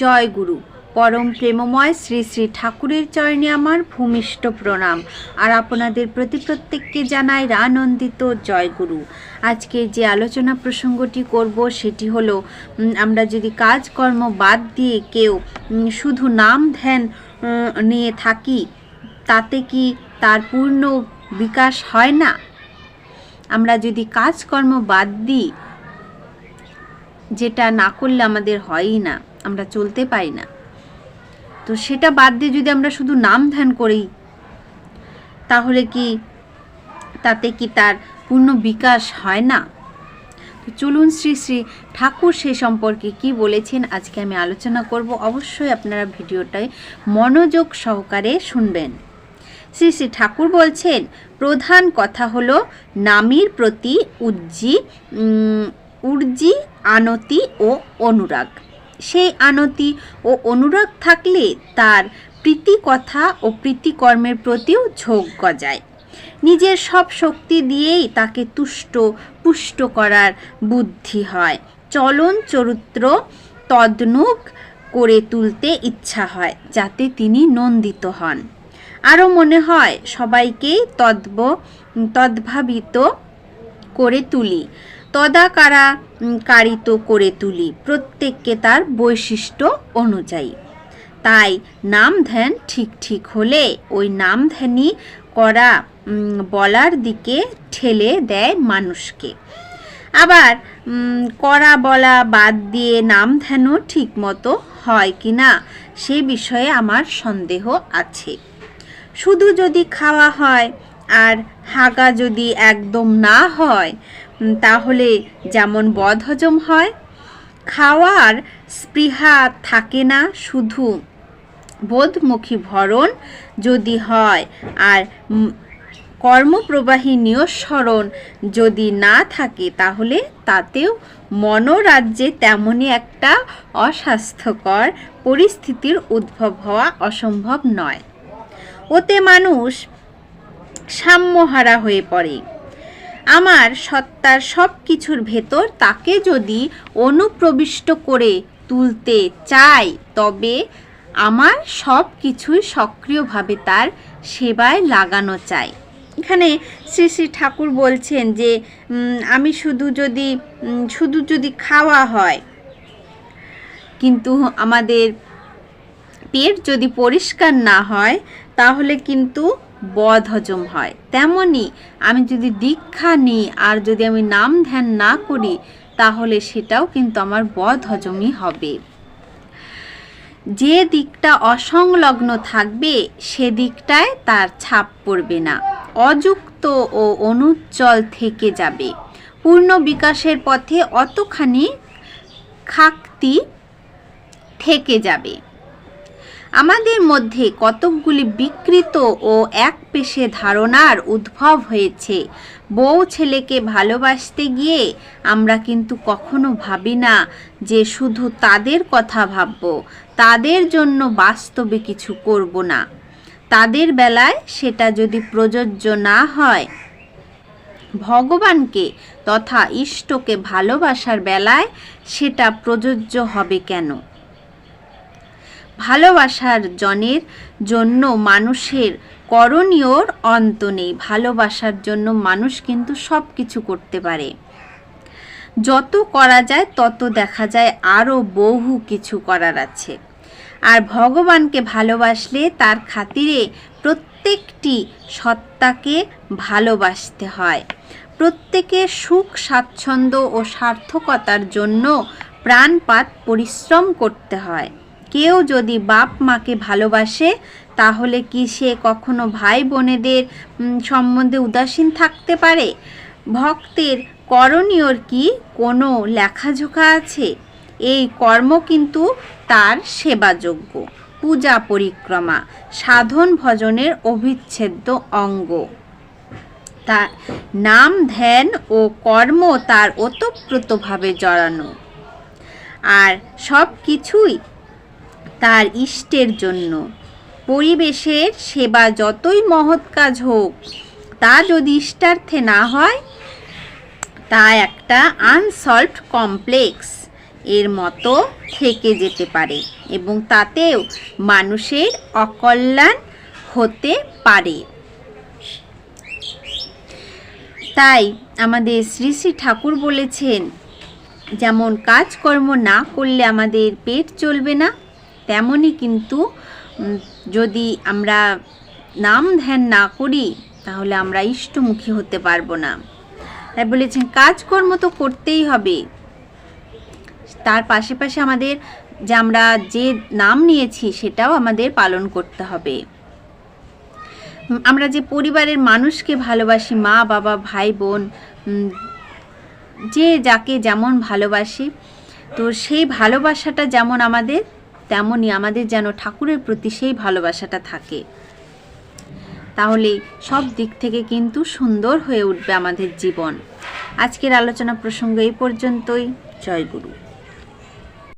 জয় গুরু। পরম প্রেমময় শ্রী শ্রী ঠাকুরের চরণে আমার ভূমিষ্ঠ প্রণাম। আর আপনাদের প্রত্যেককে জানাই আনন্দিত জয় গুরু। আজকে যে আলোচনা প্রসঙ্গটি করব সেটি হলো, আমরা যদি কাজকর্ম বাদ দিয়ে কেউ শুধু নাম ধ্যান নিয়ে থাকি, তাতে কি তার পূর্ণ বিকাশ হয় না? আমরা যদি কাজকর্ম বাদ দিই, যেটা না করলে আমাদের হয়ই না, আমরা চলতে পারি না, তো সেটা বাদ দিয়ে যদি আমরা শুধু নাম ধ্যান করি, তাহলে কি তাতে কি তার পূর্ণ বিকাশ হয় না? তো চলুন শ্রী শ্রী ঠাকুর সে সম্পর্কে কি বলেছেন আজকে আমি আলোচনা করব। অবশ্যই আপনারা ভিডিওটায় মনোযোগ সহকারে শুনবেন। শ্রী শ্রী ঠাকুর বলছেন, প্রধান কথা হলো নামের প্রতি উর্জি, আনতি ও অনুরাগ। সেই আনতি ও অনুরাগ থাকলে তার প্রীতি কথা ও প্রীতিকর্মের প্রতিও ঝোঁক গজায়। নিজের সব শক্তি দিয়েই তাকে পুষ্ট করার বুদ্ধি হয়। চলন চরিত্র তদ্নুক করে তুলতে ইচ্ছা হয়, যাতে তিনি নন্দিত হন। আরও মনে হয় সবাইকেই তদ্ভাবিত করে তুলি, তদাকারিত করে তুলি, প্রত্যেককে তার বৈশিষ্ট্য অনুযায়ী। তাই নাম ধ্যান ঠিক হলে ওই নাম ধ্যানই বলার দিকে ঠেলে দেয় মানুষকে। আবার করা বলা বাদ দিয়ে নাম ধ্যানও ঠিক মতো হয় কি না সে বিষয়ে আমার সন্দেহ আছে। শুধু যদি খাওয়া হয় আর হাগা যদি একদম না হয়, তাহলে যেমন বদহজম হয়, খাওয়ার স্পৃহা থাকে না, শুধু বোধমুখী ভরণ যদি হয়, আর কর্মপ্রবাহী নিঃসরণ যদি না থাকে, তাহলে তাতেও মনোরাজ্যে তেমনই একটা অস্বাস্থ্যকর পরিস্থিতির উদ্ভব হওয়া অসম্ভব নয়। ওতে মানুষ সাম্যহারা হয়ে পড়ে। আমার সত্তার সব কিছুর ভেতর তাকে যদি অনুপ্রবিষ্ট করে তুলতে চাই, তবে আমার সব কিছুই সক্রিয়ভাবে তার সেবায় লাগানো চাই। এখানে শ্রী শ্রী ঠাকুর বলছেন যে আমি শুধু যদি খাওয়া হয়, কিন্তু আমাদের পেট যদি পরিষ্কার না হয়, তাহলে কিন্তু বদহজম হয়। তেমনি আমি যদি দীক্ষা নিই আর যদি আমি নাম ধ্যান না করি, তাহলে সেটাও কিন্তু আমার বদহজমই হবে। যে দিকটা অসংলগ্ন থাকবে সেদিকটায় তার ছাপ পড়বে না, অযুক্ত ও অনুজ্জ্বল থেকে যাবে। পূর্ণ বিকাশের পথে অতখানি খাকতি থেকে যাবে। আমাদের মধ্যে কতকগুলি বিকৃত ও একপেশে ধারণার উদ্ভব হয়েছে। বউ ছেলেকে ভালোবাসতে গিয়ে আমরা কিন্তু কখনো ভাবি না যে শুধু তাদের কথা ভাবব, তাদের জন্য বাস্তবে কিছু করব না। তাদের বেলায় সেটা যদি প্রযোজ্য না হয়, ভগবানকে তথা ইষ্টকে ভালোবাসার বেলায় সেটা প্রযোজ্য হবে কেন? ভালোবাসার জন্য মানুষের করণীয়র অন্ত নেই। ভালোবাসার জন্য মানুষ কিন্তু সব কিছু করতে পারে। যত করা যায় তত দেখা যায় আরও বহু কিছু করার আছে। আর ভগবানকে ভালোবাসলে তার খাতিরে প্রত্যেকটি সত্তাকে ভালোবাসতে হয়। প্রত্যেকের সুখ স্বাচ্ছন্দ্য ও সার্থকতার জন্য প্রাণপাত পরিশ্রম করতে হয়। কেউ যদি বাপ মাকে ভালোবাসে, তাহলে কি সে কখনো ভাই বোনেদের সম্বন্ধে উদাসীন থাকতে পারে? ভক্তের করণীয়র কি কোনো লেখাজোখা আছে? এই কর্ম কিন্তু তার সেবাযোগ্য। পূজা পরিক্রমা সাধন ভজনের অবিচ্ছেদ্য অঙ্গ। তার নাম ধ্যান ও কর্ম তার ওতপ্রোতভাবে জড়ানো, আর সব কিছুই তার ইষ্টের জন্য। পরিবেশের সেবা যতই মহৎ কাজ হোক, তা যদি ইষ্টার্থে না হয়, তা একটা আনসলভড কমপ্লেক্স। এর মতো থেকে যেতে পারে এবং তাতেও মানুষের অকল্যাণ হতে পারে। তাই আমাদের শ্রী শ্রী ঠাকুর বলেছেন, যেমন কাজকর্ম না করলে আমাদের পেট চলবে না, তেমনই কিন্তু যদি আমরা নাম ধ্যান না করি তাহলে আমরা ইষ্টমুখী হতে পারবো না। তাই বলেছেন কাজকর্ম তো করতেই হবে, তার পাশে আমাদের যে আমরা যে নাম নিয়েছি সেটাও আমাদের পালন করতে হবে। আমরা যে পরিবারের মানুষকে ভালোবাসি, মা বাবা ভাই বোন, যে যাকে যেমন ভালোবাসি, তো সেই ভালোবাসাটা যেমন আমাদের, তেমনই আমাদের যেন ঠাকুরের প্রতি সেই ভালোবাসাটা থাকে। তাহলে সব দিক থেকে কিন্তু সুন্দর হয়ে উঠবে আমাদের জীবন। আজকের আলোচনা প্রসঙ্গ এই পর্যন্তই। জয় গুরু।